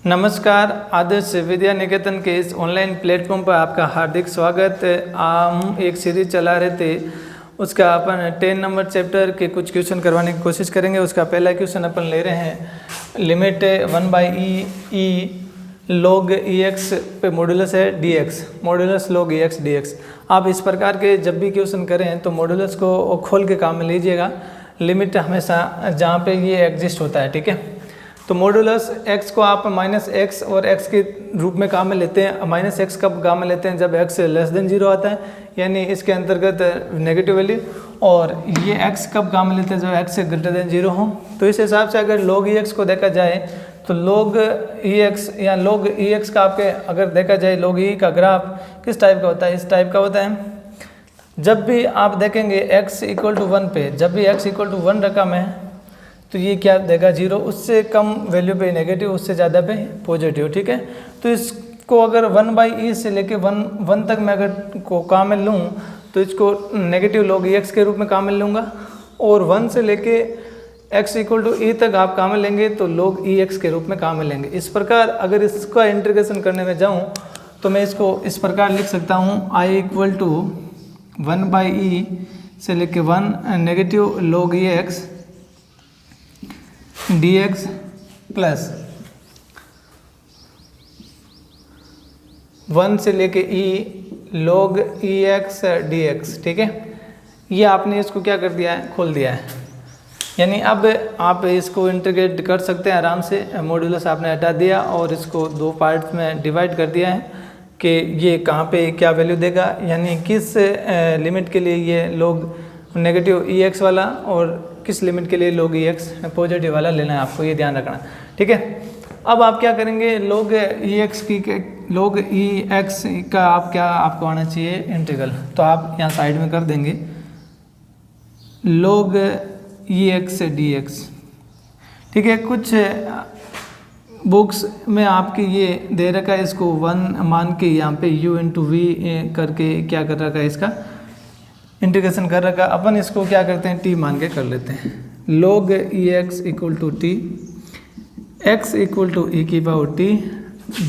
नमस्कार, आदर्श विद्या निकेतन के इस ऑनलाइन प्लेटफॉर्म पर आपका हार्दिक स्वागत है। हम एक सीरीज चला रहे थे, उसका अपन 10 नंबर चैप्टर के कुछ क्वेश्चन करवाने की कोशिश करेंगे। उसका पहला क्वेश्चन अपन ले रहे हैं, लिमिट 1/e log ex पे मॉडुलस है dx, modulus log ex dx। आप इस प्रकार के जब भी क्वेश्चन करें तो मॉडुलस को खोल के काम में लीजिएगा। लिमिट हमेशा जहाँ पे ये एग्जिस्ट होता है, ठीक है। तो मॉडुलस x को आप -x और x के रूप में काम में लेते हैं। -x कब काम में लेते हैं? जब x <0 आता है, यानी इसके अंतर्गत नेगेटिव वैल्यू। और ये x कब काम में लेते हैं? जब x <0 हो। तो इस हिसाब से अगर log ex को देखा जाए तो log ex या log ex का आपके अगर देखा जाए, log e का ग्राफ किस टाइप का होता है? इस टाइप का होता है। जब भी आप देखेंगे x = 1 पे, जब भी x = 1 रकम है तो ये क्या देगा? 0। उससे कम वैल्यू पे नेगेटिव, उससे ज़्यादा पे पॉजिटिव, ठीक है। तो इसको अगर 1/e से लेके 1 तक मैं अगर को काम में लूँ तो इसको नेगेटिव log ex के रूप में काम में लूँगा। और 1 से लेके x = e तक आप काम में लेंगे तो log ex के रूप में काम में लेंगे। इस प्रकार अगर इसका इंटीग्रेशन करने में जाऊँ तो मैं इसको इस प्रकार लिख सकता हूँ, I = 1/e से लेके 1 negative log ex dx plus 1 से लेके e log ex dx, ठीक है। ये आपने इसको क्या कर दिया है? खोल दिया है। यानी अब आप इसको इंटीग्रेट कर सकते हैं आराम से। मॉडुलस आपने हटा दिया और इसको 2 पार्ट्स में डिवाइड कर दिया है कि ये कहाँ पे क्या वैल्यू देगा, यानी किस लिमिट के लिए ये log नेगेटिव ex वाला और किस लिमिट के लिए log ex पॉजिटिव वाला लेना है, आपको ये ध्यान रखना, ठीक है। अब आप क्या करेंगे? log ex का आपको आना चाहिए इंटीग्रल, तो आप यहाँ साइड में कर देंगे log ex dx, ठीक है। कुछ बुक्स में आपके ये दे रखा है, इसको 1 मान के यहाँ पे u × v करके क्या कर रखा है, इसका इंटीग्रेशन कर रखा। अपन इसको क्या करते हैं? t मान के कर लेते हैं। log ex = t, x = e⁻t,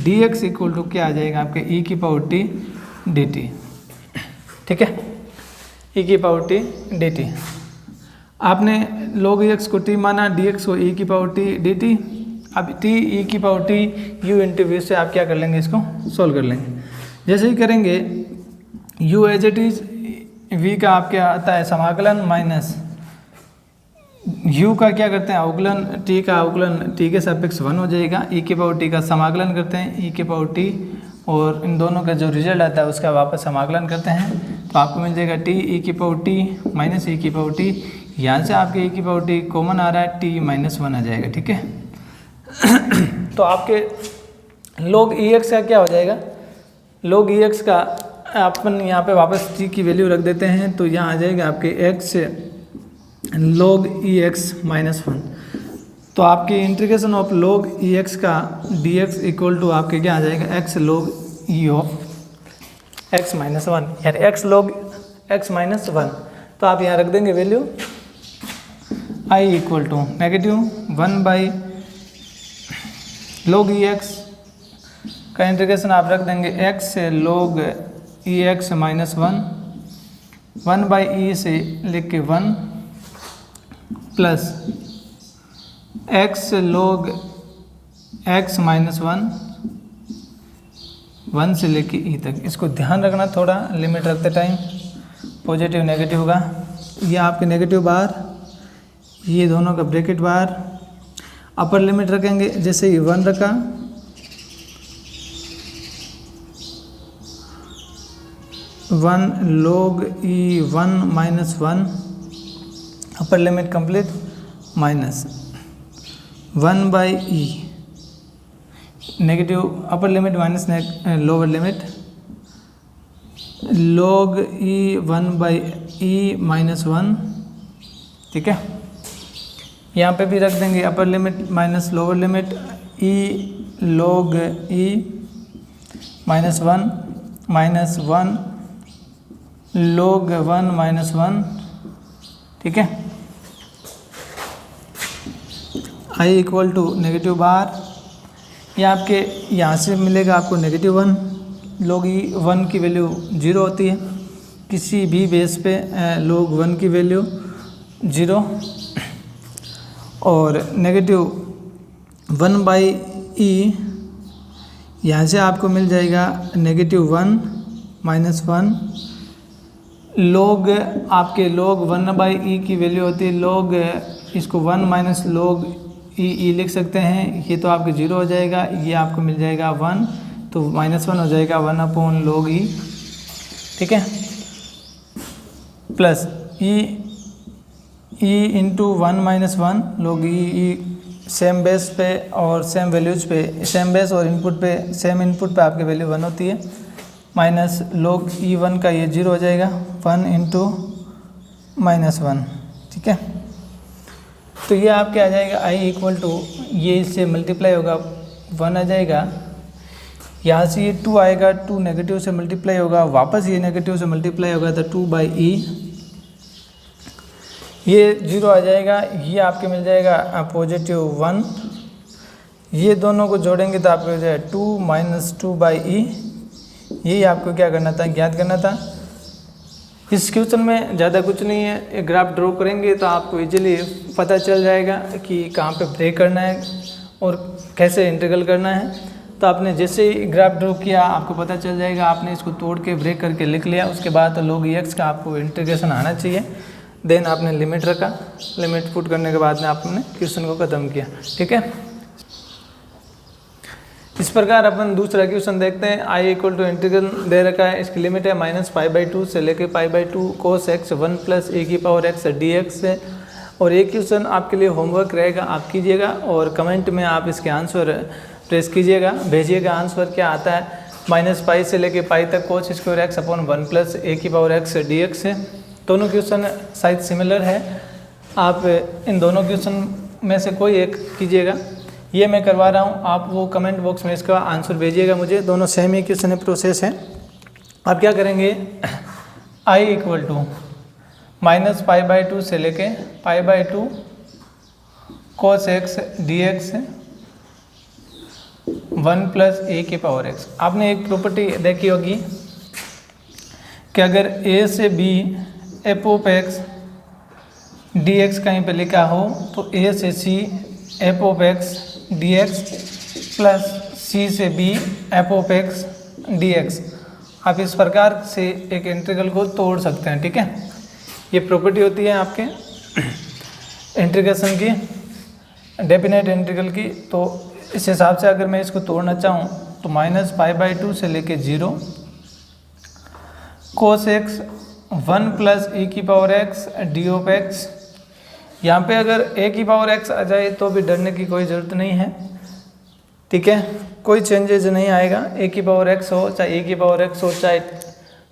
dx = क्या आ जाएगा आपके e⁻t dt, ठीक है। e⁻t dt आपने log ex को t माना, dx को e⁻t dt। अब t e⁻t u × v से आप क्या कर लेंगे? इसको सोल्व कर लेंगे। जैसे ही करेंगे u as it is, v का आपके आता है समाकलन माइनस u का क्या करते हैं? अवकलन। t का अवकलन t के सापेक्ष 1 हो जाएगा। e⁻t का समाकलन करते हैं e⁻t, और इन दोनों का जो रिजल्ट आता है उसका वापस समाकलन करते हैं, तो आपको मिल जाएगा t e⁻t माइनस e⁻t। यहाँ से आपके e⁻t कॉमन आ रहा है, t -1 आ जाएगा, ठीक है। तो आपके log ex का क्या हो जाएगा? log ex का अपन यहाँ पे वापस t की वैल्यू रख देते हैं, तो यहाँ आ जाएगा आपके x log ex -1। तो आपकी इंटीग्रेशन ऑफ log ex का dx = आपके क्या आ जाएगा? x log e of x -1, यानी x log x -1। तो आप यहाँ रख देंगे वैल्यू I = -1/log ex का इंटीग्रेशन आप रख देंगे x log ex -1, 1/e से लेके 1 प्लस x log x -1, 1 से लेके e तक। इसको ध्यान रखना थोड़ा, लिमिट रखते टाइम पॉजिटिव नेगेटिव होगा। ये आपके नेगेटिव बार, ये दोनों का ब्रैकेट बार, अपर लिमिट रखेंगे। जैसे ही 1 रखा, 1 log e 1 -1, upper limit complete, minus 1/e negative, upper limit minus lower limit log e 1/e -1, ठीक है। यहाँ पे भी रख देंगे upper limit minus lower limit e log e -1 -1 log 1 -1, ठीक है। I = नेगेटिव बार, ये आपके यहाँ से मिलेगा आपको -1, log e1 की वैल्यू 0 होती है, किसी भी बेस पे log 1 की वैल्यू 0, और -1/e यहाँ से आपको मिल जाएगा -1 -1, log आपके log 1/e की वैल्यू होती है log, इसको 1 माइनस log e लिख सकते हैं, ये तो आपके 0 हो जाएगा, ये आपको मिल जाएगा 1, तो -1 हो जाएगा 1/log e, ठीक है, plus e into 1 - 1 log e same base पे और सेम वैल्यूज पे, सेम बेस और इनपुट पे, सेम इनपुट पे आपकी वैल्यू 1 होती है, माइनस log e1 का ये 0 हो जाएगा, 1 इंटू -1, ठीक है। तो ये आपके आ जाएगा i इक्वल टू, ये इससे मल्टीप्लाई होगा 1 आ जाएगा, यहाँ से ये 2 आएगा, 2 नेगेटिव से मल्टीप्लाई होगा, वापस ये नेगेटिव से मल्टीप्लाई होगा तो 2/e, ये 0 आ जाएगा, ये आपके मिल जाएगा +1, ये दोनों को जोड़ेंगे तो आपको हो जाएगा 2 - 2/e, यही आपको क्या करना था, ज्ञात करना था। इस क्वेश्चन में ज़्यादा कुछ नहीं है, एक ग्राफ ड्रॉ करेंगे तो आपको इजीली पता चल जाएगा कि कहाँ पे ब्रेक करना है और कैसे इंटीग्रल करना है। तो आपने जैसे ही ग्राफ ड्रॉ किया आपको पता चल जाएगा, आपने इसको तोड़ के ब्रेक करके लिख लिया, उसके बाद तो log x का आपको इंटीग्रेशन आना चाहिए, देन आपने लिमिट रखा, लिमिट पुट करने के बाद में आपने क्वेश्चन को ख़त्म किया, ठीक है। इस प्रकार अपन दूसरा क्वेश्चन देखते हैं। i इक्वल टू इंटीग्रल दे रखा है, इसकी लिमिट है -π/2 से लेके π/2 cos x 1 + e⁻x dx है। और ये क्वेश्चन आपके लिए होमवर्क रहेगा, आप कीजिएगा और कमेंट में आप इसके आंसर प्रेस कीजिएगा, भेजिएगा आंसर क्या आता है। -π से लेके π तक cos square x upon 1 + e⁻x dx है। दोनों क्वेश्चन शायद सिमिलर है, आप इन दोनों क्वेश्चन में से कोई एक कीजिएगा, ये मैं करवा रहा हूँ, आप वो कमेंट बॉक्स में इसका आंसर भेजिएगा मुझे, दोनों सेम ही क्वेश्चन है, प्रोसेस है। आप क्या करेंगे, i इक्वल टू -π/2 से लेके π/2 cos x dx 1 + e⁻x। आपने एक प्रॉपर्टी देखी होगी कि अगर a से b f(x) dx कहीं पे लिखा हो तो a से c f(x) dx plus c से b f(x) dx, आप इस प्रकार से एक इंटीग्रल को तोड़ सकते हैं, ठीक है। ये प्रॉपर्टी होती है आपके इंटीग्रेशन की, डेफिनेट इंटीग्रल की। तो इस हिसाब से अगर मैं इसको तोड़ना चाहूँ तो -π/2 से लेके 0 cos x 1 + e⁻x d(x), यहाँ पे अगर e⁻x आ जाए तो भी डरने की कोई ज़रूरत नहीं है, ठीक है, कोई चेंजेस नहीं आएगा, e⁻x हो चाहे e⁻x हो चाहे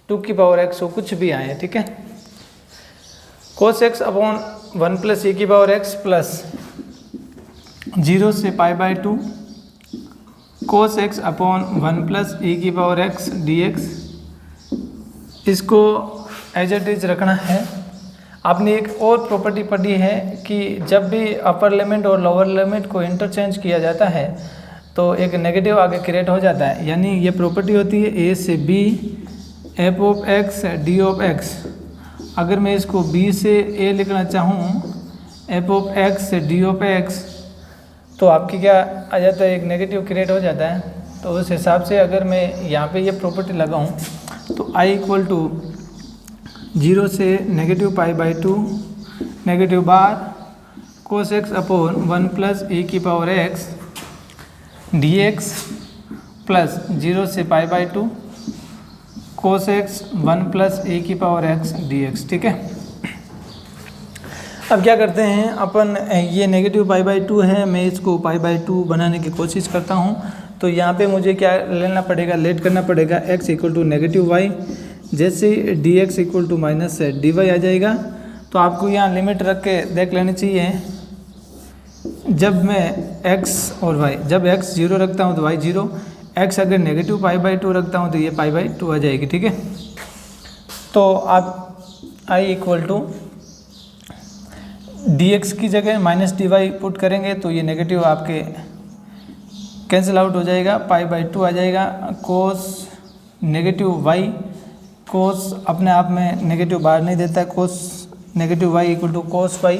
2⁻x हो, कुछ भी आए, ठीक है। cos x upon 1 + e⁻x plus 0 से π/2 cos x upon 1 + e⁻x dx, इसको एज इट इज रखना है। आपने एक और प्रॉपर्टी पढ़ी है कि जब भी अपर लिमिट और लोअर लिमिट को इंटरचेंज किया जाता है तो एक नेगेटिव आगे क्रिएट हो जाता है, यानी ये प्रॉपर्टी होती है a से b f(x) d(x)। अगर मैं इसको b से a लिखना चाहूँ f(x) d(x), तो आपकी क्या आ जाता है, एक नेगेटिव क्रिएट हो जाता है। तो उस हिसाब से अगर मैं यहाँ पे ये प्रॉपर्टी लगाऊँ तो i इक्वल टू 0 से -π/2 नेगेटिव बार cos x upon 1 + e⁻x dx plus 0 से π/2 cos x 1 + e⁻x dx, ठीक है। अब क्या करते हैं अपन, ये नेगेटिव π/2 है, मैं इसको π/2 बनाने की कोशिश करता हूँ। तो यहाँ पे मुझे क्या लेना पड़ेगा, लेट करना पड़ेगा x इक्वल टू -y, जैसे dx इक्वल टू -dy आ जाएगा। तो आपको यहाँ लिमिट रख के देख लेनी चाहिए, जब मैं x और y, जब x 0 रखता हूँ तो y 0, x अगर नेगेटिव π/2 रखता हूँ तो ये π/2 आ जाएगी, ठीक है। तो आप i इक्वल टू dx की जगह -dy पुट करेंगे तो ये नेगेटिव आपके कैंसिल आउट हो जाएगा, π/2 आ जाएगा। कोस नेगेटिव वाई, कोस अपने आप में नेगेटिव बाहर नहीं देता है, cos negative y equal to cos y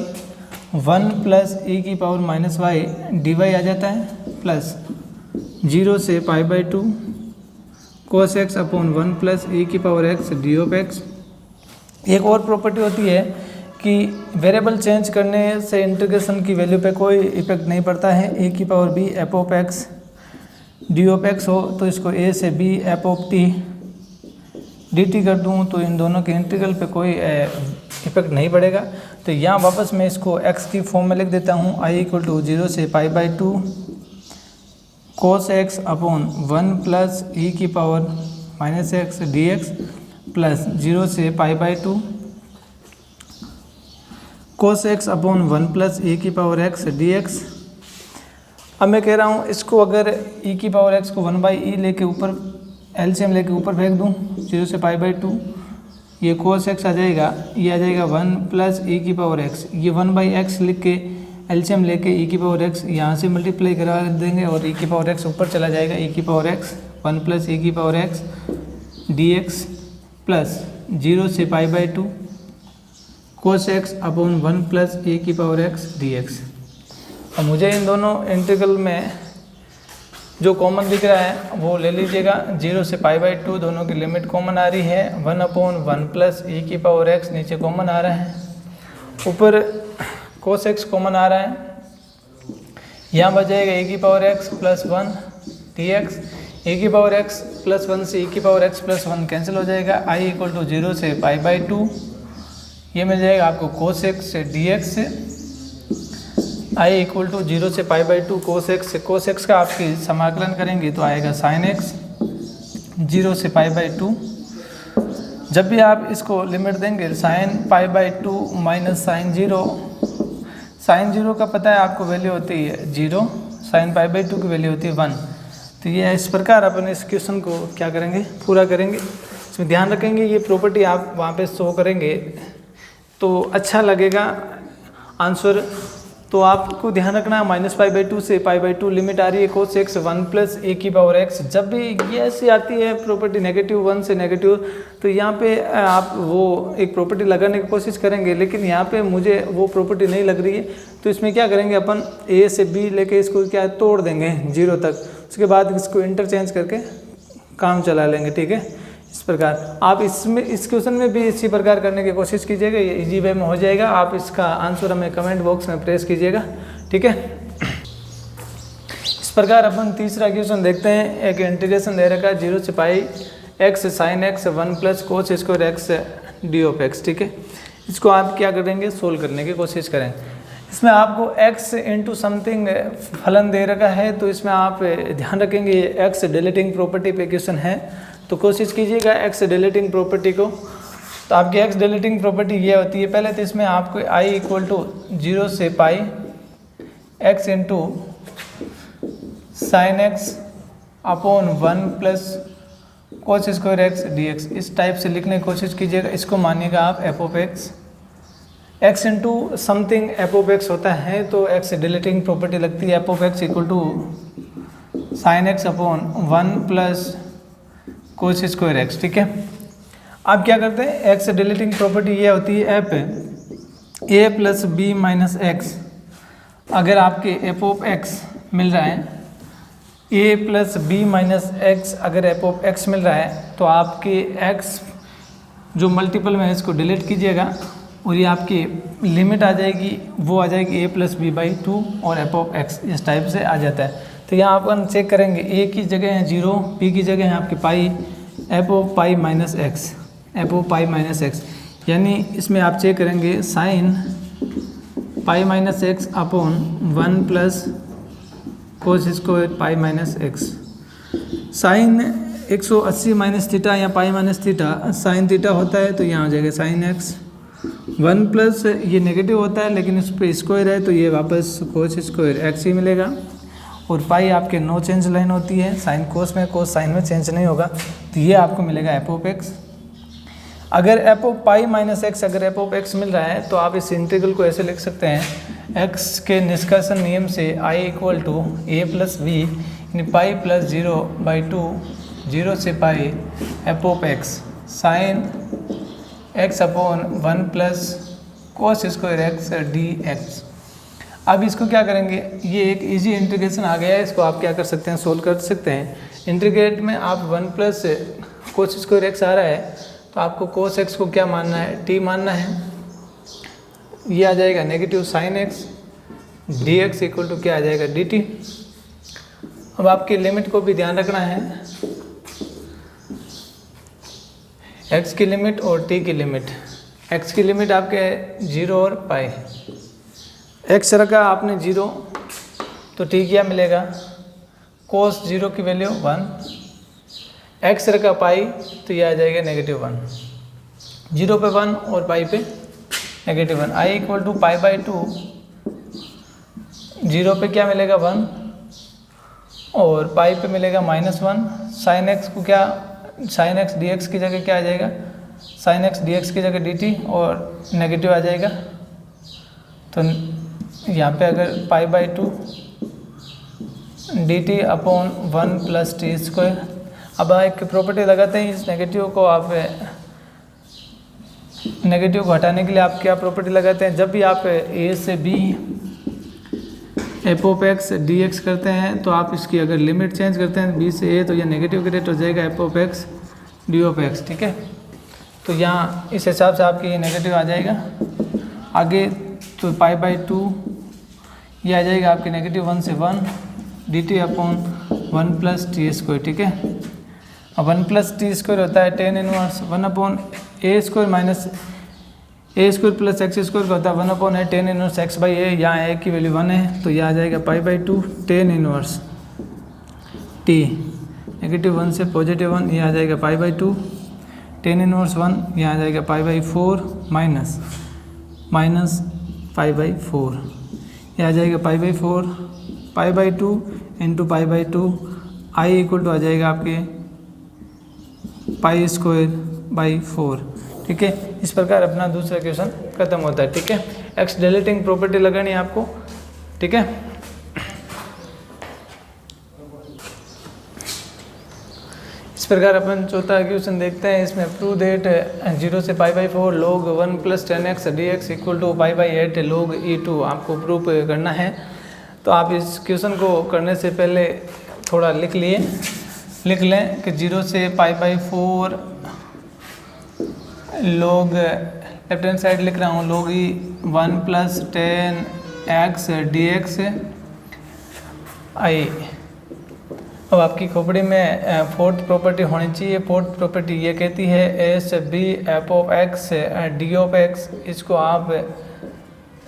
1 plus e की पावर माइनस वाई dy आ जाता है, प्लस 0 से π/2 cos x upon 1 plus e की power x D of x. एक और प्रॉपर्टी होती है कि वेरिएबल चेंज करने से इंटीग्रेशन की वैल्यू पे कोई इफेक्ट नहीं पड़ता है। ए की power B F of X D of X हो तो इसको ए से B F of T D T कर दूँ तो इन दोनों के इंटीग्रल पे कोई इफेक्ट नहीं पड़ेगा। तो यहाँ वापस मैं इसको एक्स की फॉर्म में लिख देता हूँ, आई इक्वल टू 0 से π/2 कोस एक्स अपॉन 1 प्लस ई की power minus X D x plus 0 से π/2 कोस एक्स अपॉन 1 प्लस ई की पावर एक्स डी एक्स। अब मैं कह रहा हूँ इसको अगर ई की पावर एक्स को 1/e लेके ऊपर एलसीएम लेके ऊपर फेंक दूँ 0 से π/2, ये कोस एक्स आ जाएगा, ये आ जाएगा 1 प्लस ई की पावर एक्स, ये 1/x लिख के एलसीएम लेके ई की पावर एक्स यहाँ से मल्टीप्लाई करा देंगे और ई की पावर एक्स ऊपर चला जाएगा, ई की पावर एक्स 1 प्लस ई की power x D x plus 0 से π/2 कोस एक्स अपॉन 1 प्लस ए की पावर एक्स डी एक्स। अब मुझे इन दोनों इंटीग्रल में जो कॉमन दिख रहा है वो ले लीजिएगा। 0 से π/2 दोनों की लिमिट कॉमन आ रही है, 1/1 प्लस ई की पावर एक्स नीचे कॉमन आ रहा है, ऊपर कोस एक्स कॉमन आ रहा है, यहाँ बच जाएगा ए की power x plus 1 d x, a की पावर एक्स प्लस 1 से ई की पावर एक्स प्लस 1 कैंसिल हो जाएगा, आई इक्वल टू 0 से π/2 ये मिल जाएगा आपको कोस एक्स से डी एक्स से, आई इक्वल टू 0 से π/2 कोस एक्स से, कोस एक्स का आपकी समाकलन करेंगे तो आएगा साइन एक्स 0 से π/2। जब भी आप इसको लिमिट देंगे साइन π/2 माइनस साइन 0, साइन 0 का पता है आपको वैल्यू होती है 0, साइन π/2 की वैल्यू होती है 1। तो ये इस प्रकार अपन इस क्वेश्चन को क्या करेंगे, पूरा करेंगे। इसमें ध्यान रखेंगे ये प्रॉपर्टी आप वहाँ पे शो करेंगे तो अच्छा लगेगा आंसर। तो आपको ध्यान रखना -π/2 से π/2 लिमिट आ रही है कोस एक्स 1 प्लस ए की पावर एक्स। जब भी ये ऐसी आती है प्रॉपर्टी -1 से नेगेटिव, तो यहाँ पे आप वो एक प्रॉपर्टी लगाने की कोशिश करेंगे, लेकिन यहाँ पे मुझे वो प्रॉपर्टी नहीं लग रही है। तो इसमें क्या करेंगे अपन ए से बी लेके इसको क्या तोड़ देंगे 0 तक, उसके बाद इसको इंटरचेंज करके काम चला लेंगे, ठीक है। इस प्रकार आप इसमें इस क्वेश्चन में भी इसी प्रकार करने की कोशिश कीजिएगा, ये इजी वे में हो जाएगा। आप इसका आंसर हमें कमेंट बॉक्स में प्रेस कीजिएगा, ठीक है। इस प्रकार अपन तीसरा क्वेश्चन देखते हैं। एक इंटीग्रेशन दे रखा है 0 से π(x) sin x 1 plus cos square x D of x, ठीक है। इसको आप क्या करेंगे, सोल्व करने की कोशिश करें। इसमें आपको x इंटू समथिंग फलन दे रखा है, तो इसमें आप ध्यान रखेंगे x डिलीटिंग प्रॉपर्टी पे क्वेश्चन है, तो कोशिश कीजिएगा x डिलीटिंग प्रॉपर्टी को। तो आपकी x डिलीटिंग प्रॉपर्टी ये होती है, पहले तो इसमें आपको i इक्वल टू 0 से π(x) into sine x upon 1 plus cos square x D X, इस टाइप से लिखने की कोशिश कीजिएगा। इसको मानिएगा आप F of X, x into something F of X होता है, तो x डिलीटिंग प्रॉपर्टी लगती है। F of X equal to sine x upon 1 plus cos square X, ठीक है। आप क्या करते हैं, x डिलीटिंग प्रॉपर्टी ये होती है F a plus B minus X. अगर आपके एफ ऑफ एक्स मिल रहा है a plus B minus X, अगर एफ ऑफ एक्स मिल रहा है तो आपके x जो मल्टीपल में है इसको डिलीट कीजिएगा और ये आपकी लिमिट आ जाएगी, वो आ जाएगी a प्लस बी बाई 2 और एफ ऑफ एक्स इस टाइप से आ जाता है। तो यहाँ अपन चेक करेंगे, a की जगह है 0, b की जगह है आपकी pi, f of pi minus x, f of pi minus x, यानी इसमें आप चेक करेंगे sine pi minus x upon 1 plus cos square pi minus x. Sine 180 minus theta या pi minus theta sine theta होता है, तो यहाँ हो जाएगा साइन एक्स 1 प्लस, ये नेगेटिव होता है लेकिन इस पर स्क्वायर है तो ये वापस कोस स्क्वायर एक्स ही मिलेगा। और पाई आपके नो चेंज लाइन होती है, साइन कोस में, कोस साइन में चेंज नहीं होगा, तो ये आपको मिलेगा एफ ऑफ एक्स। अगर F of pi minus X, अगर एफ ऑफ एक्स मिल रहा है तो आप इस इंटीग्रल को ऐसे लिख सकते हैं, एक्स के निष्कर्षण नियम से I equal to a plus b pi plus 0/2 0 से pi f of x sine x upon 1 plus cos square x D x. अब इसको क्या करेंगे, ये एक इजी इंटीग्रेशन आ गया है, इसको आप क्या कर सकते हैं, सोल्व कर सकते हैं। इंटीग्रेट में आप 1 प्लस कोस स्क्वायर एक्स आ रहा है तो आपको कोस एक्स को क्या मानना है, टी मानना है। ये आ जाएगा negative sine X D X equal to क्या आ जाएगा, डी टी। अब आपकी लिमिट को भी ध्यान रखना है, एक्स की लिमिट और टी की लिमिट। एक्स की लिमिट आपके 0 और पाई, एक्स रखा आपने 0 तो टी क्या मिलेगा, कोस 0 की वैल्यू 1, एक्स रखा पाई तो ये आ जाएगा नेगेटिव 1, 0 पे 1 और पाई पे नेगेटिव 1। आई इक्वल टू पाई/2, 0 पे क्या मिलेगा 1 और पाई पे मिलेगा -1। साइन एक्स को क्या, साइन एक्स डी एक्स की जगह क्या आ जाएगा, साइन एक्स डी एक्स की जगह डी टी और नेगेटिव आ जाएगा। तो यहाँ पे अगर पाई/2 d t upon 1 plus t square. अब एक प्रॉपर्टी लगाते हैं, इस नेगेटिव को आप नेगेटिव को हटाने के लिए आप क्या प्रॉपर्टी लगाते हैं, जब भी आप ए से B F of X D X करते हैं तो आप इसकी अगर लिमिट चेंज करते हैं बी से ए तो यह नेगेटिव क्रिएट हो जाएगा F of X D of x, ठीक है। तो यहाँ इस हिसाब से आपके ये नेगेटिव आ जाएगा। आगे तो पाई/2 ये आ जाएगा आपके नेगेटिव 1 से 1 d t upon 1 plus t square, ठीक है। अब 1 प्लस टी स्क्वायर होता है tan inverse 1 upon a square minus a square plus x square का होता है 1 upon a tan inverse x by a. यहाँ ए की वैल्यू 1 है तो यह आ जाएगा पाई/2 टेन इनवर्स टी, नेगेटिव 1 से पॉजिटिव 1 ये आ जाएगा पाई/2 टेन इनवर्स 1, यहाँ आ जाएगा पाई/4 माइनस पाई/4, ये आ जाएगा पाई/4 पाई/2 इंटू पाई/2 आई इक्वल टू आ जाएगा आपके पाई²/4, ठीक है। इस प्रकार अपना दूसरा क्वेश्चन खत्म होता है, ठीक है। एक्स डिलीटिंग प्रॉपर्टी लगानी है आपको, ठीक है। इस प्रकार अपन चौथा क्वेश्चन देखते हैं। इसमें प्रूव दैट 0 से पाई/4 log 1 plus 10x dx equal to पाई/8 log e2 आपको प्रूव करना है। तो आप इस क्वेश्चन को करने से पहले थोड़ा लिख लें कि 0 से पाई/4 log लेफ्ट हैंड साइड लिख रहा हूँ log e 1 plus 10x dx आई। अब आपकी खोपड़ी में फोर्थ प्रॉपर्टी होनी चाहिए। फोर्थ प्रॉपर्टी ये कहती है S B F of X D of X, इसको आप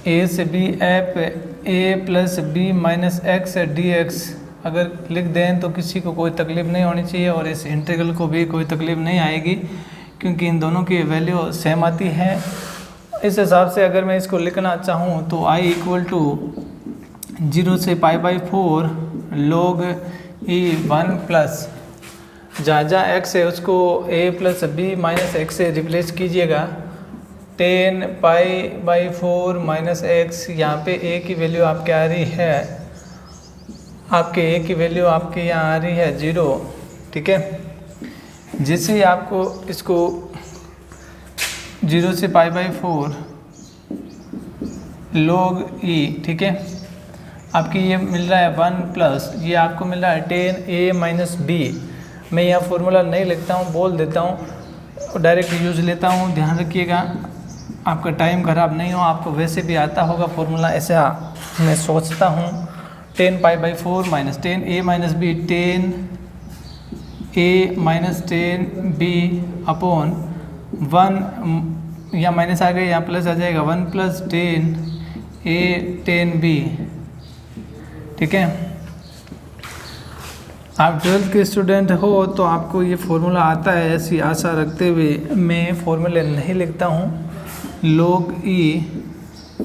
ए से B F A plus B minus X D X अगर लिख दें तो किसी को कोई तकलीफ़ नहीं होनी चाहिए और इस इंटीग्रल को भी कोई तकलीफ़ नहीं आएगी क्योंकि इन दोनों की वैल्यू सेम आती है। इस हिसाब से अगर मैं इसको लिखना चाहूँ तो आई इक्वल टू 0 से पाई/4 log e 1 प्लस जहाँ एक्स है उसको a plus B minus X से रिप्लेस कीजिएगा 10 पाई/4 माइनस एक्स। यहाँ पे a की वैल्यू आपके आ रही है, आपके a की वैल्यू आपके यहाँ आ रही है 0, ठीक है। जिससे ही आपको इसको 0 से पाई/4 log e, ठीक है, आपकी ये मिल रहा है 1 प्लस ये आपको मिल रहा है 10a माइनस बी। मैं यहाँ फॉर्मूला नहीं लिखता हूँ, बोल देता हूँ, डायरेक्ट यूज लेता हूँ। ध्यान रखिएगा आपका टाइम ख़राब नहीं हो, आपको वैसे भी आता होगा फॉर्मूला, ऐसा मैं सोचता हूँ। 10 पाई/4 minus 10a minus b 10a minus 10b upon 1, यहाँ माइनस आ गए यहाँ प्लस आ जाएगा 1 प्लस 10a 10b, ठीक है। आप 12th के स्टूडेंट हो तो आपको ये फॉर्मूला आता है, ऐसी आशा रखते हुए मैं फॉर्मूले नहीं लिखता हूँ। log e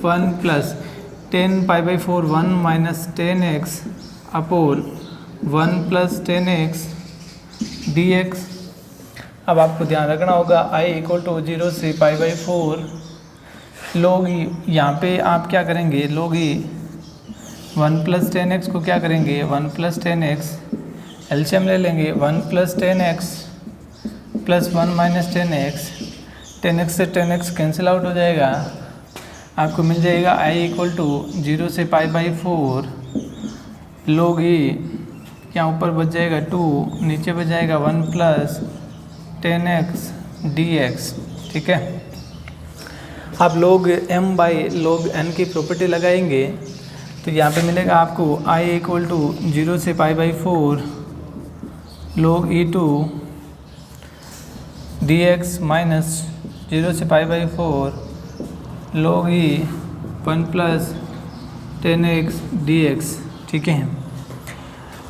1 plus 10 पाई/4 1 minus 10x upon 1 plus 10x dx। अब आपको ध्यान रखना होगा i इक्वल टू 0 से पाई/4 log e, यहाँ पे आप क्या करेंगे log e 1 प्लस 10x को क्या करेंगे, 1 प्लस 10x एलसीएम ले लेंगे, 1 plus 10x plus 1 minus 10x, 10x से 10x कैंसिल आउट हो जाएगा, आपको मिल जाएगा i इक्वल टू 0 से π/4 log e, यहाँ ऊपर बच जाएगा 2, नीचे बच जाएगा 1 प्लस 10x dx। ठीक है, आप log m by log n की प्रॉपर्टी लगाएंगे तो यहाँ पे मिलेगा आपको i इक्वल टू 0 से π/4 log e2 dx माइनस 0 से π/4 log e 1 plus 10x dx। ठीक है,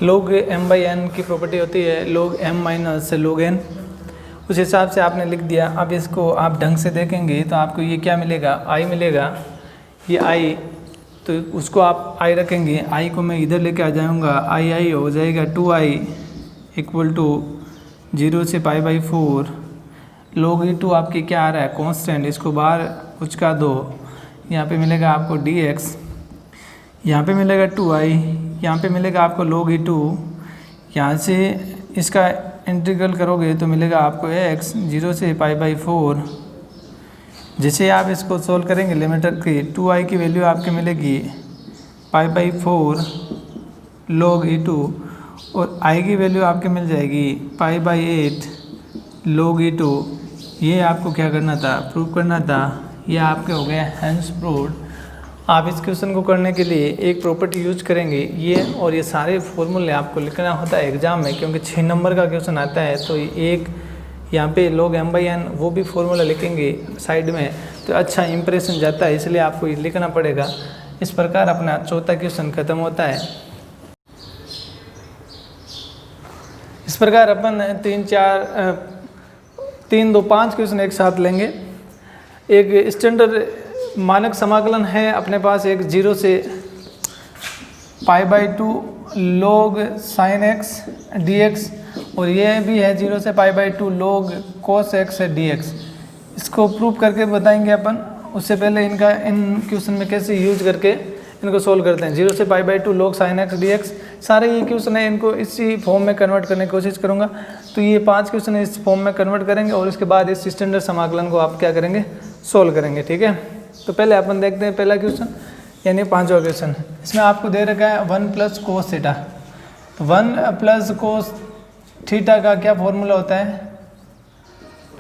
log m बाई n की प्रॉपर्टी होती है log m minus log n, उस हिसाब से आपने लिख दिया। अब इसको आप ढंग से देखेंगे तो आपको ये क्या मिलेगा, i मिलेगा, ये i, तो उसको आप i रखेंगे, i को मैं इधर लेके आ जाऊंगा, i हो जाएगा 2i इक्वल टू 0 से π/4 log e2 आपकी क्या आ रहा है, कांस्टेंट, इसको बाहर उचका दो, यहाँ पे मिलेगा आपको dx, यहाँ पे मिलेगा 2i, यहाँ पे मिलेगा आपको log e2, यहाँ से इसका इंटीग्रल करोगे तो मिलेगा आपको x 0 से π/4। जैसे आप इसको सोल्व करेंगे लिमिट रख के 2i की वैल्यू आपके मिलेगी π/4 log e2 और i की वैल्यू आपके मिल जाएगी π/8 log e2। ये आपको क्या करना था, प्रूव करना था, ये आपके हो गया हेंस प्रूव्ड। आप इस क्वेश्चन को करने के लिए एक प्रॉपर्टी यूज करेंगे ये, और ये सारे फॉर्मूले आपको लिखना होता है एग्जाम में, क्योंकि 6 नंबर का क्वेश्चन आता है तो एक यहाँ पे log m बाई n वो भी फॉर्मूला लिखेंगे साइड में, तो अच्छा इंप्रेशन जाता है, इसलिए आपको ये लिखना पड़ेगा। इस प्रकार अपना चौथा क्वेश्चन खत्म होता है। इस प्रकार अपन 3, 2, 5 क्वेश्चन एक साथ लेंगे। एक स्टैंडर्ड मानक समाकलन है अपने पास, एक 0 से π/2 log sin x dx, और ये भी है 0 से π/2 log cos x dx। इसको प्रूव करके बताएंगे अपन। उससे पहले इन क्वेश्चन में कैसे यूज करके इनको सोल्व करते हैं। 0 से π/2 log sin x dx, सारे ये क्वेश्चन है, इनको इसी फॉर्म में कन्वर्ट करने की कोशिश करूँगा। तो ये 5 क्वेश्चन इस फॉर्म में कन्वर्ट करेंगे और उसके बाद इस स्टैंडर्ड समाकलन को आप क्या करेंगे, सोल्व करेंगे। ठीक है, तो पहले अपन देखते हैं पहला क्वेश्चन, यानी 5वां क्वेश्चन। इसमें आपको दे रखा है 1 प्लस कोस थीटा। तो 1 प्लस कोस थीटा का क्या फॉर्मूला होता है,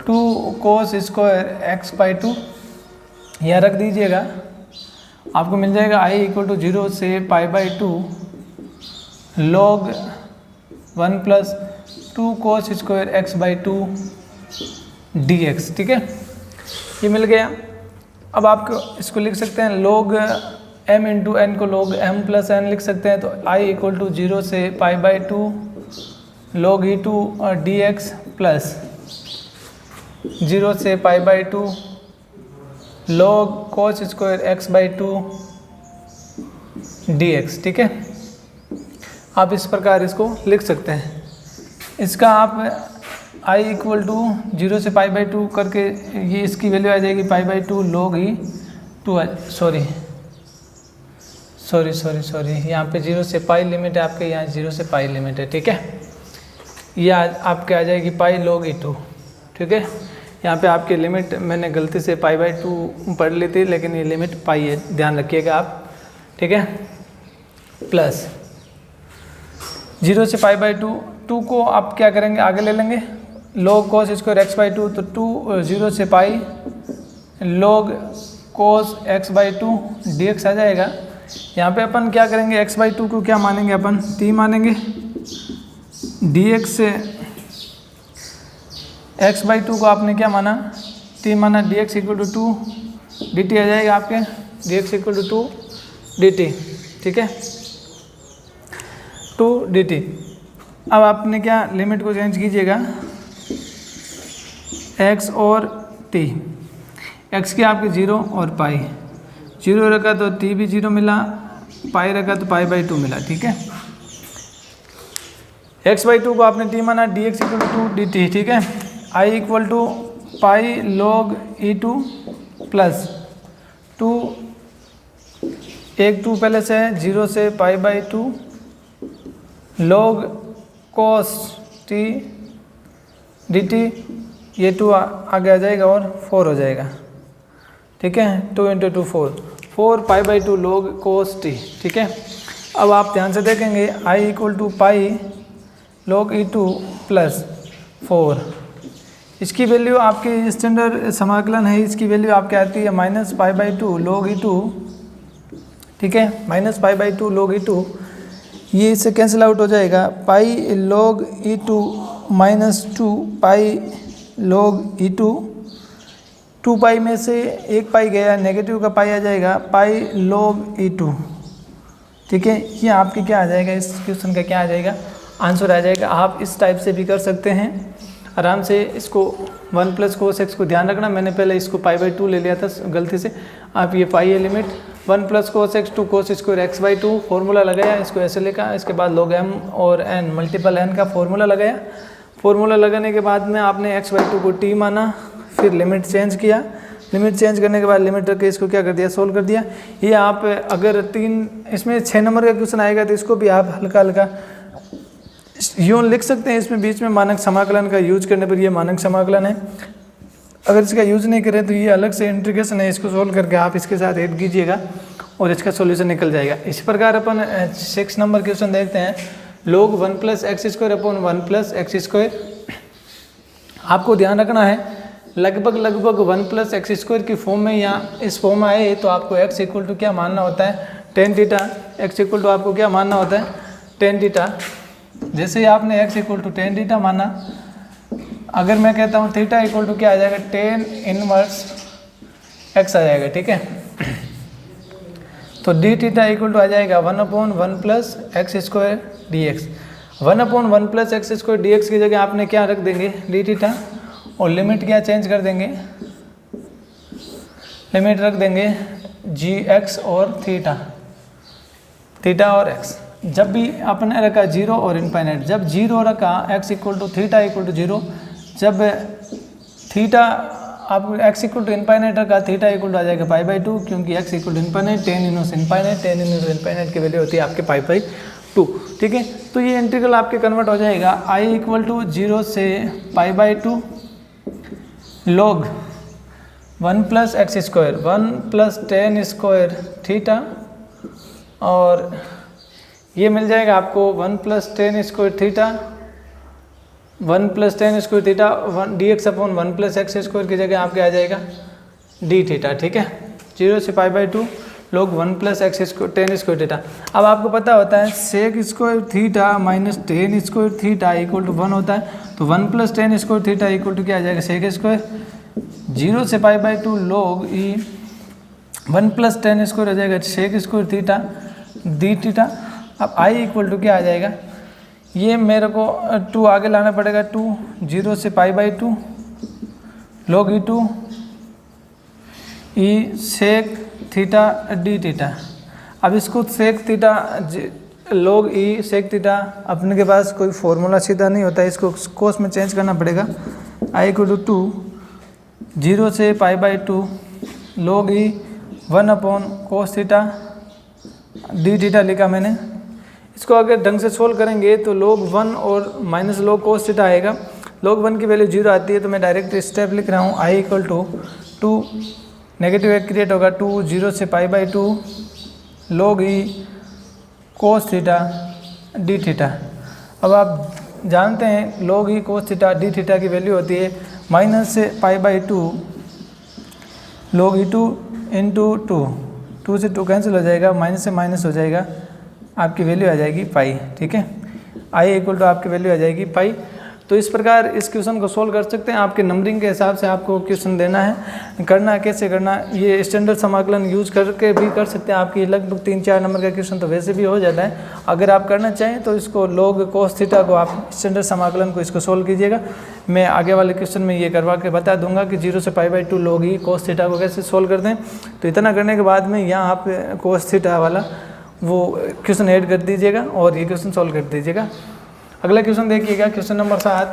2 कोस स्क्वायर x/2, यहाँ रख दीजिएगा, आपको मिल जाएगा i इक्वल टू 0 से π/2 log 1 plus 2 cos square x/2 dx। ठीक है, ये मिल गया। अब आपको इसको लिख सकते हैं log m इंटू n को log m प्लस n लिख सकते हैं। तो i इक्वल टू 0 से π/2 log e2 dx प्लस 0 से π/2 log cos square x/2 dx। ठीक है, आप इस प्रकार इसको लिख सकते हैं। इसका आप i इक्वल टू 0 से π/2 करके ये इसकी वैल्यू आ जाएगी π/2 log e2, सॉरी यहाँ पे 0 से पाई लिमिट है आपके, यहाँ 0 से पाई लिमिट है। ठीक है, ये आपके आ जाएगी पाई log e2। ठीक है, यहाँ पे आपकी लिमिट मैंने गलती से π/2 पढ़ ली थी, लेकिन ये लिमिट पाई है, ध्यान रखिएगा आप। ठीक है, प्लस 0 से π/2, 2 को आप क्या करेंगे, आगे ले लेंगे, log cos स्क्वायर x/2, तो 2 0 से पाई log cos x/2 dx आ जाएगा। यहाँ पे अपन क्या करेंगे, x/2 को क्या मानेंगे, अपन t मानेंगे, dx से x/2 को आपने क्या माना, t माना, dx इक्वल टू 2 dt आ जाएगा आपके, dx इक्वल टू 2 dt। ठीक है, 2 dt। अब आपने क्या लिमिट को चेंज कीजिएगा, x और t, x की आपके 0 और पाई, 0 रखा तो t भी 0 मिला, पाई रखा तो π/2 मिला। ठीक है, x/2 को आपने t माना, dx इक्वल टू 2 dt। ठीक है, i equal to pi log e2 plus 2 एक 2 पहले से है, 0 से π/2 log cos t dt, ये 2 आगे आ जाएगा और 4 हो जाएगा, ठीक है। 2 × 2 4 π/2 log cos t, ठीक है। अब आप ध्यान से देखेंगे I = pi log e2 plus 4, इसकी वैल्यू आपकी स्टैंडर्ड समाकलन है, इसकी वैल्यू आपके आती है -π/2 log e2, ठीक है। -π/2 log e2, ये इससे कैंसिल आउट हो जाएगा, पाई log e2 -2 पाई log e2, 2 पाई में से 1 पाई गया, नेगेटिव का पाई आ जाएगा, पाई log e2, ठीक है। ये आपके क्या आ जाएगा, इस क्वेश्चन का क्या आ जाएगा, आंसर आ जाएगा। आप इस टाइप से भी कर सकते हैं आराम से। इसको 1 + cos x को ध्यान रखना, मैंने पहले इसको π/2 ले लिया था गलती से। आप ये पाई है limit 1 + cos x to cos square x/2 formula लगाया, इसको ऐसे लिखा, इसके बाद log m और n मल्टीपल n का फॉर्मूला लगाया। फॉर्मूला लगाने के बाद में आपने x/2 को t माना, फिर लिमिट चेंज किया, लिमिट चेंज करने के बाद लिमिट रख के इसको क्या कर दिया, सोल्व कर दिया। ये आप अगर 3 इसमें 6 नंबर का क्वेश्चन आएगा तो इसको भी आप हल्का हल्का यूँ लिख सकते हैं, इसमें बीच में मानक समाकलन का यूज करने पर ये मानक समाकलन है। अगर इसका यूज नहीं करें तो ये अलग से इंटीग्रेशन है, इसको सोल्व करके आप इसके साथ ऐड कीजिएगा और इसका सॉल्यूशन निकल जाएगा। इसी प्रकार अपन 6 नंबर क्वेश्चन देखते हैं, log 1 + x² अपॉन 1 + x²। आपको ध्यान रखना है लगभग 1 + x² की फॉर्म में या इस फॉर्म में आए तो आपको x = क्या मानना होता है, tan थीटा। x = आपको क्या मानना होता है, tan थीटा। जैसे ही आपने x = tan थीटा माना, अगर मैं कहता हूँ थीटा = क्या आ जाएगा, tan इनवर्स x आ जाएगा, ठीक है। तो d थीटा = आ जाएगा 1/1 + x² dx। 1/1 + x² dx की जगह आपने क्या रख देंगे, d थीटा, और लिमिट क्या चेंज कर देंगे, लिमिट रख देंगे gx और थीटा और x। जब भी आपने रखा 0 और इनफाइनाइट, जब 0 रखा x = थीटा = 0, जब थीटा आप x = इनफाइनाइट रखा, थीटा = आ जाएगा π/2, क्योंकि x = infinite, tan inverse infinite, tan inverse infinite की वैल्यू होती है आपके π/2, ठीक है। तो ये इंटीग्रल आपके कन्वर्ट हो जाएगा I = 0 से π/2 log 1 + x², 1 + tan² थीटा, और ये मिल जाएगा आपको 1 + tan² theta, 1 + tan² theta, dx/1 + x² की जगह आपके आ जाएगा d थीटा, ठीक है। 0 से π/2 log 1 + tan² थीटा। अब आपको पता होता है sec² theta minus tan² theta = 1 होता है, तो 1 + tan² थीटा = क्या आ जाएगा, sec²। 0 से π/2 log e 1 + tan² आ जाएगा sec² थीटा d थीटा। अब I = क्या आ जाएगा, ये मेरे को 2 आगे लाना पड़ेगा, 2 0 से π/2 log e2 e sec theta d theta. अब इसको sec theta log e sec theta, अपने के पास कोई फॉर्मूला सीधा नहीं होता है, इसको कोस में चेंज करना पड़ेगा। I = 2 0 से π/2 log e 1/cos theta d theta लिखा मैंने। इसको अगर ढंग से सोल्व करेंगे तो log 1 और -log cos थीटा आएगा। log 1 की वैल्यू 0 आती है, तो मैं डायरेक्ट स्टेप लिख रहा हूँ। I = 2 नेगेटिव एक क्रिएट होगा, 2 0 से π/2 log e cos theta d theta. अब आप जानते हैं log e cos theta d theta की वैल्यू होती है -π/2 log e2 × 2 से 2 कैंसिल हो जाएगा, माइनस से माइनस हो जाएगा, आपकी वैल्यू आ जाएगी पाई, ठीक है। I = आपकी वैल्यू आ जाएगी पाई। तो इस प्रकार इस क्वेश्चन को सोल्व कर सकते हैं। आपके नंबरिंग के हिसाब से आपको क्वेश्चन देना है, करना कैसे करना, ये स्टैंडर्ड समाकलन यूज करके भी कर सकते हैं। आपकी लगभग 3-4 नंबर का क्वेश्चन तो वैसे भी हो जाता है। अगर आप करना चाहें तो इसको log cos थीटा को आप स्टैंडर्ड समाकलन को इसको सोल्व कीजिएगा। मैं आगे वाले क्वेश्चन में ये करवा के बता दूंगा कि 0 से π/2 log e cos थीटा को कैसे सोल्व करते हैं। तो इतना करने के बाद में यहाँ आप cos थीटा वाला वो क्वेश्चन ऐड कर दीजिएगा और ये क्वेश्चन सॉल्व कर दीजिएगा। अगला क्वेश्चन देखिएगा, question number 7।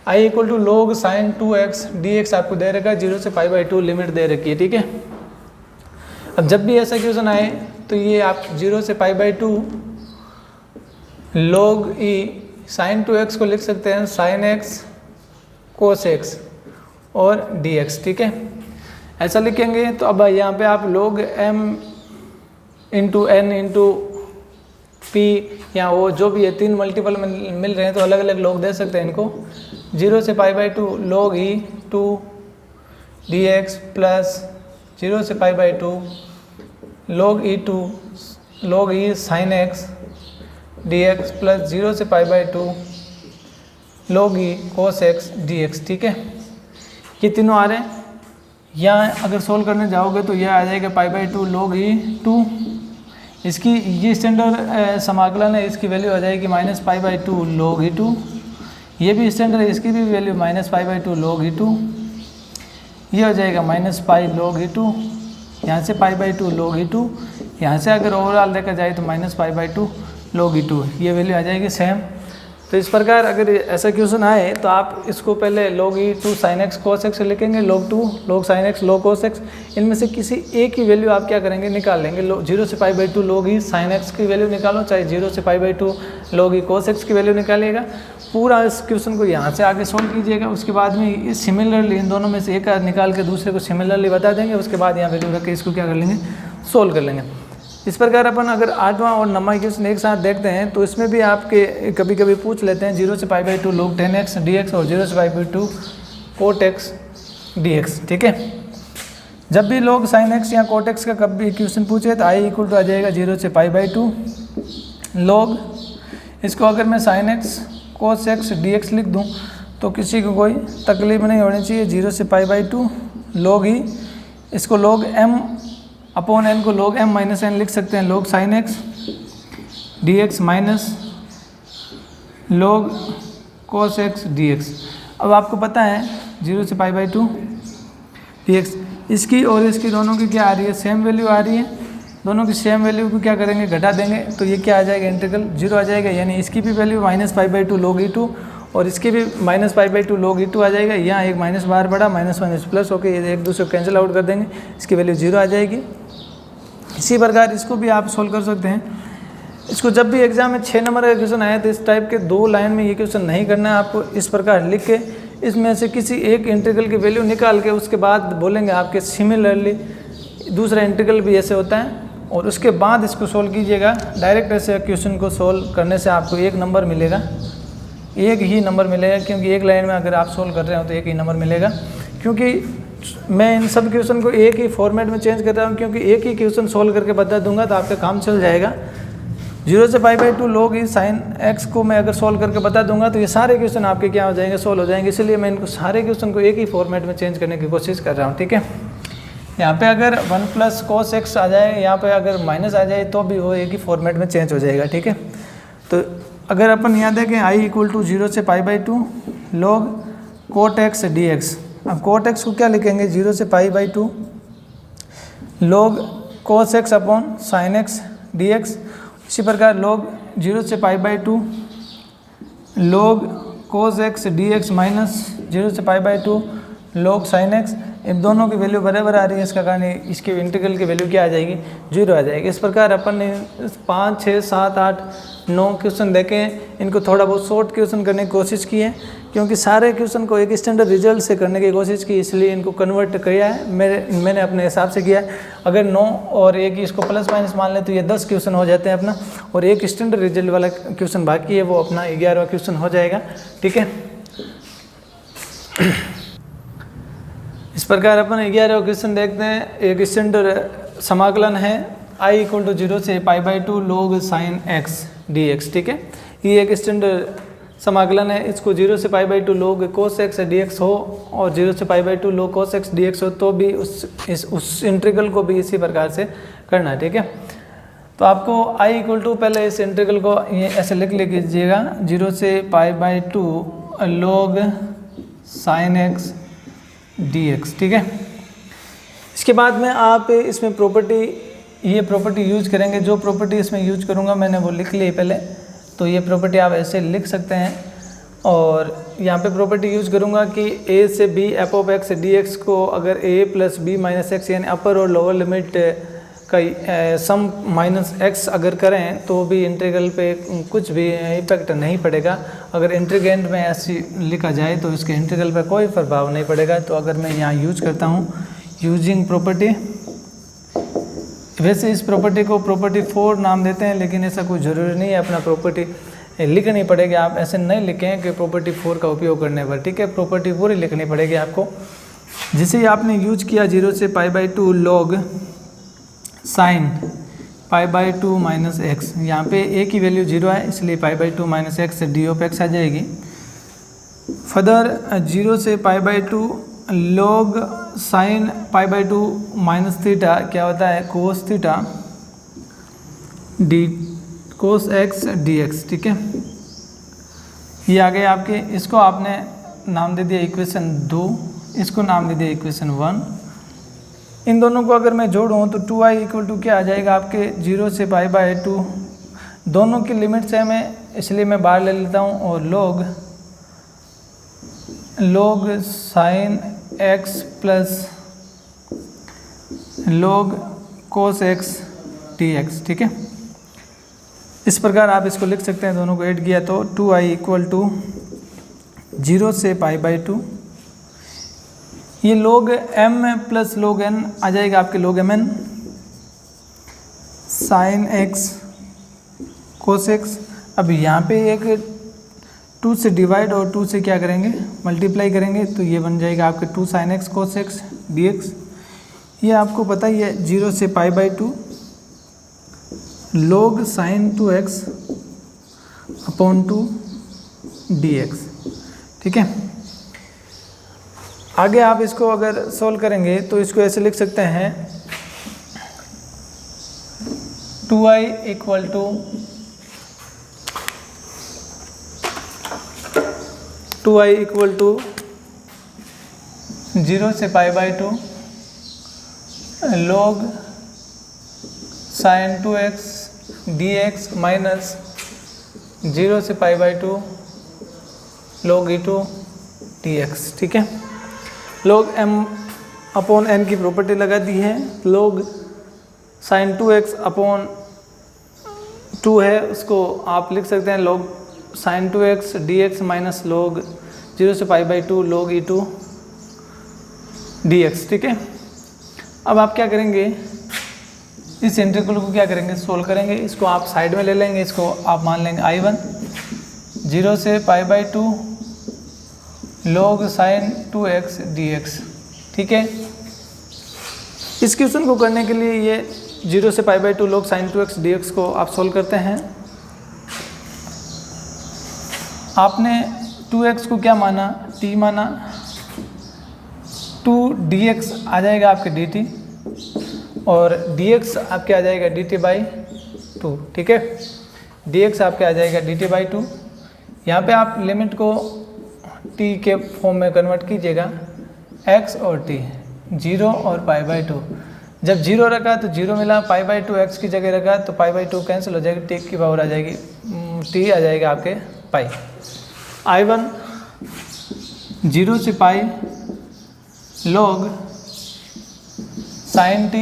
I = log sin 2x dx आपको दे रखा है, 0 से π/2 लिमिट दे रखी है, ठीक है। अब जब भी ऐसा क्वेश्चन आए तो ये आप 0 से π/2 log e sin 2x को लिख सकते हैं sin x cos x और dx, ठीक है, ऐसा लिखेंगे। तो अब यहाँ पे आप log m into n into p या वो जो भी है 3 मल्टीपल मिल रहे हैं तो अलग अलग log दे सकते हैं इनको। 0 से π/2 log e 2 dx प्लस 0 से π/2 log e 2 log e sin x dx plus 0 से π/2 log e cos x dx, ठीक है। ये तीनों आ रहे हैं। यहाँ अगर सोल्व करने जाओगे तो यह आ जाएगा π/2 log e 2, इसकी ये स्टैंडर्ड समाकलन है, इसकी वैल्यू आ जाएगी -π/2 log e 2। ये भी स्टैंडर्ड है, इसकी भी वैल्यू -π/2 log e 2। ये हो जाएगा -π log e 2, यहाँ से π/2 log e 2, यहाँ से अगर ओवरऑल देखा जाए तो -π/2 log e 2, ये वैल्यू आ जाएगी सेम। तो इस प्रकार अगर ऐसा क्वेश्चन आए तो आप इसको पहले log e 2 sin x cos x लिखेंगे, log 2 log sin x log cos x, इनमें से किसी एक की वैल्यू आप क्या करेंगे निकाल लेंगे। 0 से π/2 log e sin x की वैल्यू निकालो, चाहे 0 से π/2 log e cos x की वैल्यू निकालिएगा। पूरा इस क्वेश्चन को यहाँ से आगे सोल्व कीजिएगा। उसके बाद में इस सिमिलरली इन दोनों में से एक निकाल के दूसरे को सिमिलरली बता देंगे। उसके बाद यहाँ वैल्यू रख के इसको क्या कर लेंगे, सोल्व कर लेंगे। इस प्रकार अपन अगर 8वां और 9वां क्वेश्चन एक साथ देखते हैं तो इसमें भी आपके कभी कभी पूछ लेते हैं 0 से π/2 log 10x dx और 0 से π/2 cot x dx, ठीक है। जब भी log sin x या cot x का कभी क्वेश्चन पूछे तो i इक्वल टू आ जाएगा 0 से π/2 log, इसको अगर मैं sin x cos x dx लिख दूं तो किसी को कोई तकलीफ नहीं होनी चाहिए। 0 से π/2 log ही, इसको log m अपॉन n को log m माइनस n लिख सकते हैं, log sin x dx minus log cos x dx। अब आपको पता है 0 से π/2 dx, इसकी और इसकी दोनों की क्या आ रही है, सेम वैल्यू आ रही है। दोनों की सेम वैल्यू को क्या करेंगे, घटा देंगे तो ये क्या आ जाएगा, इंटीग्रल 0 आ जाएगा। यानी इसकी भी वैल्यू -π/2 log e 2 और इसकी भी -π/2 log e 2 आ जाएगा। यहाँ एक माइनस बाहर बढ़ा, -1 प्लस होकर ये एक दूसरे को कैंसिल आउट कर देंगे, इसकी वैल्यू 0 आ जाएगी। इसी प्रकार इसको भी आप सोल्व कर सकते हैं। इसको जब भी एग्जाम में 6 नंबर का क्वेश्चन आया तो इस टाइप के 2 लाइन में ये क्वेश्चन नहीं करना है आपको। इस प्रकार लिख के इसमें से किसी एक इंटीग्रल की वैल्यू निकाल के उसके बाद बोलेंगे आपके सिमिलरली दूसरा इंटीग्रल भी ऐसे होता है, और उसके बाद इसको सोल्व कीजिएगा। डायरेक्ट ऐसे क्वेश्चन को सोल्व करने से आपको 1 नंबर मिलेगा, एक ही नंबर मिलेगा, क्योंकि एक लाइन में अगर आप सोल्व कर रहे हो तो एक ही नंबर मिलेगा। क्योंकि मैं इन सब क्वेश्चन को एक ही फॉर्मेट में चेंज कर रहा हूँ, क्योंकि एक ही क्वेश्चन सोल्व करके बता दूंगा तो आपका काम चल जाएगा। 0 से π/2 log e sin x को मैं अगर सोल्व करके बता दूंगा तो ये सारे क्वेश्चन आपके क्या हो जाएंगे, सोल्व हो जाएंगे। इसलिए मैं इनको सारे क्वेश्चन को एक ही फॉर्मेट में चेंज करने की कोशिश कर रहा हूँ, ठीक है। यहाँ पे अगर 1 + cos x आ जाए, यहाँ पे अगर माइनस आ जाए तो भी वो एक ही फॉर्मेट में चेंज हो जाएगा, ठीक है। तो अगर अपन यहाँ देखें i इक्वल टू 0 से π/2 log cot x dx। अब cot x को क्या लिखेंगे, 0 से π/2 log cos x upon sin x dx। इसी प्रकार log 0 से π/2 log cos x dx minus 0 से π/2 log sin x। इन दोनों की वैल्यू बराबर आ रही है, इसका कारण इसके इंटीग्रल की वैल्यू क्या आ जाएगी, 0 आ जाएगी। इस प्रकार अपन ने 5, 6, 7, 8, 9 क्वेश्चन देखे, इनको थोड़ा बहुत शॉर्ट क्वेश्चन करने की कोशिश की है, क्योंकि सारे क्वेश्चन को एक स्टैंडर्ड रिजल्ट से करने की कोशिश की, इसलिए इनको कन्वर्ट किया है। मैंने अपने हिसाब से किया है। अगर 9 और एक इसको प्लस माइनस मान लें तो ये 10 क्वेश्चन हो जाते हैं अपना, और एक स्टैंडर्ड रिजल्ट वाला क्वेश्चन बाकी है, वो अपना 11वां क्वेश्चन हो जाएगा, ठीक है। इस प्रकार अपन 11वां क्वेश्चन देखते हैं। एक स्टैंडर्ड समाकलन है i इक्वल टू 0 से π/2 log sin x dx, ठीक है। ये एक स्टैंडर्ड समाकलन है। इसको 0 से π/2 log cos x dx हो और 0 से π/2 log cos x dx हो तो भी उस इंटीग्रल को भी इसी प्रकार से करना है, ठीक है। तो आपको i इक्वल टू, पहले इस इंटीग्रल को ये ऐसे लिख लीजिएगा, 0 से π/2 log sin x dx, ठीक है। इसके बाद में आप इसमें ये प्रॉपर्टी यूज करेंगे। जो प्रॉपर्टी इसमें यूज करूँगा मैंने वो लिख ली पहले, तो ये प्रॉपर्टी आप ऐसे लिख सकते हैं। और यहाँ पे प्रॉपर्टी यूज करूँगा कि a से b f of x dx को अगर a + b - x यानी अपर और लोअर लिमिट का सम माइनस एक्स अगर करें तो भी इंटीग्रल पे कुछ भी इफेक्ट नहीं पड़ेगा। अगर इंटीग्रेंड में ऐसी लिखा जाए तो इसके इंटीग्रल पर कोई प्रभाव नहीं पड़ेगा। तो अगर मैं यहाँ यूज करता हूँ यूजिंग प्रॉपर्टी, वैसे इस प्रॉपर्टी को प्रॉपर्टी 4 नाम देते हैं, लेकिन ऐसा कोई ज़रूरी नहीं है अपना प्रॉपर्टी लिखनी पड़ेगी। आप ऐसे नहीं लिखें कि प्रॉपर्टी 4 का उपयोग करने पर, ठीक है, प्रॉपर्टी पूरी लिखनी पड़ेगी आपको। जिसे आपने यूज किया 0 से π/2 log साइन π/2 माइनस एक्स, यहाँ पे a की वैल्यू 0 है इसलिए π/2 माइनस एक्स से डी ऑफ एक्स आ जाएगी। फर्दर 0 से π/2 log साइन π/2 माइनस थीटा क्या होता है cos theta d cos x D x, ठीक है। ये आ गए आपके, इसको आपने नाम दे दिया इक्वेशन 2, इसको नाम दे दिया इक्वेशन 1। इन दोनों को अगर मैं जोड़ूँ तो 2i इक्वल टू क्या आ जाएगा आपके 0 से π/2, दोनों की लिमिट सेम है इसलिए मैं बाहर ले लेता हूँ, और log sine x plus log cos x dx, ठीक है। इस प्रकार आप इसको लिख सकते हैं, दोनों को ऐड किया तो 2i इक्वल टू 0 से π/2, ये log m plus log n आ जाएगा आपके log mn साइन x कोस x। अब यहाँ पे एक 2 से डिवाइड और 2 से क्या करेंगे मल्टीप्लाई करेंगे, तो ये बन जाएगा आपके 2 साइन x कोस x dx। ये आपको पता ही है 0 से π/2 log sine 2x upon 2 dx, ठीक है। आगे आप इसको अगर सोल्व करेंगे तो इसको ऐसे लिख सकते हैं 2i इक्वल टू 0 से π/2 log sine 2x dx minus 0 से π/2 log e2 dx, ठीक है। log m अपॉन n की प्रॉपर्टी लगा दी है, log साइन 2x अपॉन 2 है उसको आप लिख सकते हैं log sine 2x dx minus log 0 से π/2 log e2 dx, ठीक है। अब आप क्या करेंगे, इस इंटीग्रल को क्या करेंगे सोल्व करेंगे, इसको आप साइड में ले लेंगे, इसको आप मान लेंगे I1 0 से π/2 log साइन 2x dx, ठीक है। इस क्वेश्चन को करने के लिए ये 0 से π/2 log साइन 2x dx को आप सोल्व करते हैं। आपने 2x को क्या माना t माना, 2 dx आ जाएगा आपके dt और dx आपके आ जाएगा dt/2, ठीक है। dx आपके आ जाएगा dt/2। यहाँ पे आप लिमिट को t के फॉर्म में कन्वर्ट कीजिएगा, x और t 0 और π/2, जब 0 रखा तो 0 मिला, π/2 x की जगह रखा तो π/2 कैंसिल हो जाएगी, t की पावर आ जाएगी, t आ जाएगा आपके पाई। I1 0 से पाई log साइन t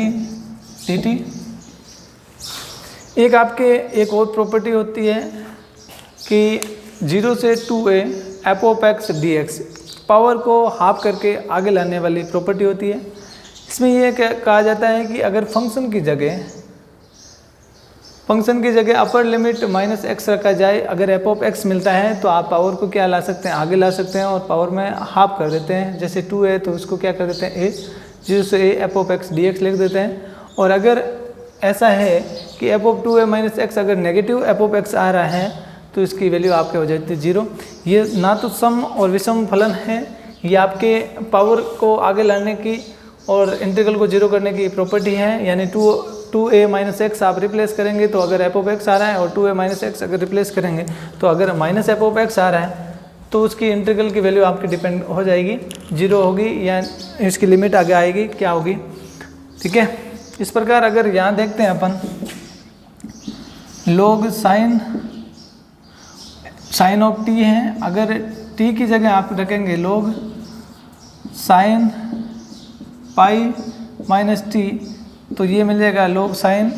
dt। एक आपके एक और प्रॉपर्टी होती है कि 0 से 2a f of x dx, power को हाफ करके आगे लाने वाली प्रॉपर्टी होती है। इसमें यह कहा जाता है कि अगर फंक्शन की जगह अपर लिमिट माइनस एक्स रखा जाए, अगर एफ ऑफ एक्स मिलता है तो आप पावर को क्या ला सकते हैं आगे ला सकते हैं और पावर में हाफ कर देते हैं। जैसे 2 है तो उसको क्या कर देते हैं a, 0 से a F of X D x लिख देते हैं। और अगर ऐसा है कि F of 2a minus X अगर नेगेटिव एफ ऑफ एक्स आ रहा है तो इसकी वैल्यू आपके हो जाती है 0। ये ना तो सम और विषम फलन है, ये आपके पावर को आगे लाने की और इंटीग्रल को 0 करने की प्रॉपर्टी है। यानी 2a माइनस एक्स आप रिप्लेस करेंगे तो अगर एफ ऑफ एक्स आ रहा है, और 2a माइनस एक्स अगर रिप्लेस करेंगे तो अगर माइनस एफ ऑफ एक्स आ रहा है तो उसकी इंटीग्रल की वैल्यू आपकी डिपेंड हो जाएगी, 0 होगी या इसकी लिमिट आगे आएगी क्या होगी, ठीक है। इस प्रकार अगर यहाँ देखते हैं अपन log साइन ऑफ t है, अगर t की जगह आप रखेंगे log sign pi minus t तो ये मिल जाएगा log sin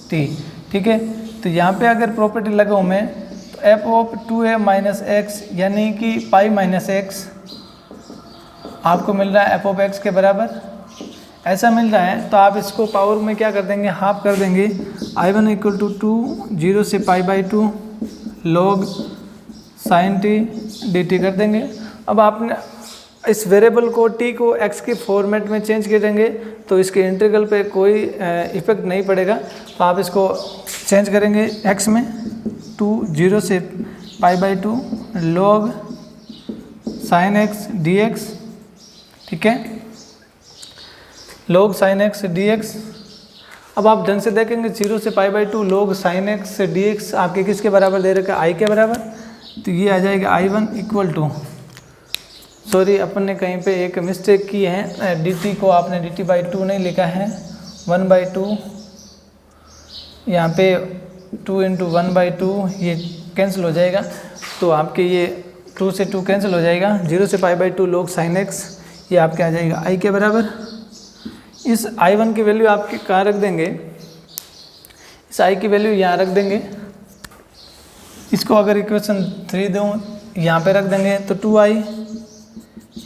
t। ठीक है, तो यहाँ पे अगर प्रॉपर्टी लगाऊँ मैं तो F of 2a minus x यानी कि पाई माइनस एक्स आपको मिल रहा है एफ ऑफ एक्स के बराबर, ऐसा मिल रहा है। तो आप इसको पावर में क्या कर देंगे, हाफ कर देंगे। I1 इक्वल टू 2 0 से pi by 2 log sin t dt कर देंगे। अब आपने इस वेरिएबल को t को x के फॉर्मेट में चेंज करेंगे तो इसके इंटीग्रल पे कोई इफेक्ट नहीं पड़ेगा। तो आप इसको चेंज करेंगे x में 2 0 से pi by 2 log sin x dx। ठीक है, log sin x dx। अब आप ढंग से देखेंगे 0 से pi by 2 log sin x dx आपके किसके बराबर दे रखा है, i के बराबर। तो ये आ जाएगा I1 इक्वल टू, सॉरी अपन ने कहीं पे एक मिस्टेक की है, dt को आपने dt बाई 2 नहीं लिखा है, 1 बाई 2, यहाँ पे 2 इंटू 1 बाई 2 ये कैंसिल हो जाएगा। तो आपके ये 2 से 2 कैंसिल हो जाएगा। 0 से pi by 2 log sin x ये आपके आ जाएगा i के बराबर। इस I1 की वैल्यू आपके कहाँ रख देंगे, इस i की वैल्यू यहाँ रख देंगे। इसको अगर इक्वेशन 3 दूँ यहाँ पे रख देंगे तो 2i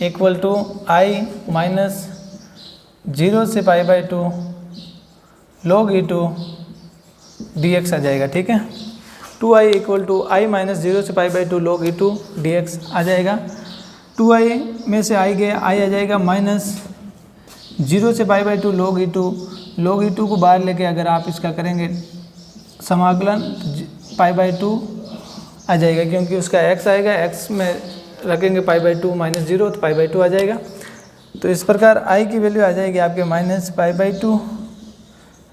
equal to i minus 0 से pi by 2 log e2 dx आ जाएगा। ठीक है, 2i equal to i minus 0 से pi by 2 log e2 dx आ जाएगा। 2i में से i गया, i आ जाएगा माइनस 0 से पाई बाई 2 log e2 को बाहर लेके अगर आप इसका करेंगे समाकलन पाई बाई 2 आ जाएगा, क्योंकि उसका x आएगा, x में रखेंगे पाई बाई 2 माइनस 0 तो पाई बाई 2 आ जाएगा। तो इस प्रकार i की वैल्यू आ जाएगी आपके minus pi by 2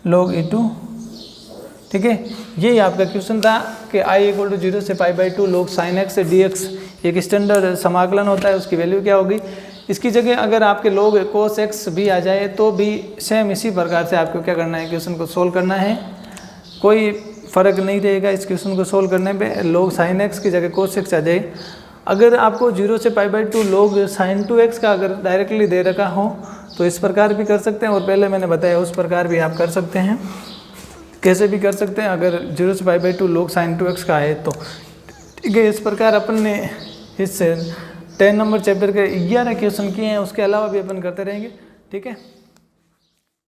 log e2। ठीक है, यही आपका क्वेश्चन था कि i इक्वल टू 0 से pi by 2 log sin x dx एक स्टैंडर्ड समाकलन होता है, उसकी वैल्यू क्या होगी। इसकी जगह अगर आपके log cos x भी आ जाए तो भी सेम इसी प्रकार से आपको क्या करना है, क्वेश्चन को सोल्व करना है, कोई फ़र्क नहीं रहेगा इस क्वेश्चन को सोल्व करने पे। log sin x की जगह cos x आ जाए। अगर आपको 0 से pi by 2 log sin 2x का अगर डायरेक्टली दे रखा हो तो इस प्रकार भी कर सकते हैं, और पहले मैंने बताया उस प्रकार भी आप कर सकते हैं, कैसे भी कर सकते हैं अगर 0 से pi by 2 log sin 2x का है तो। ठीक है, इस प्रकार अपन ने इस 10 नंबर चैप्टर के 11 क्वेश्चन किए हैं, उसके अलावा भी अपन करते रहेंगे। ठीक है।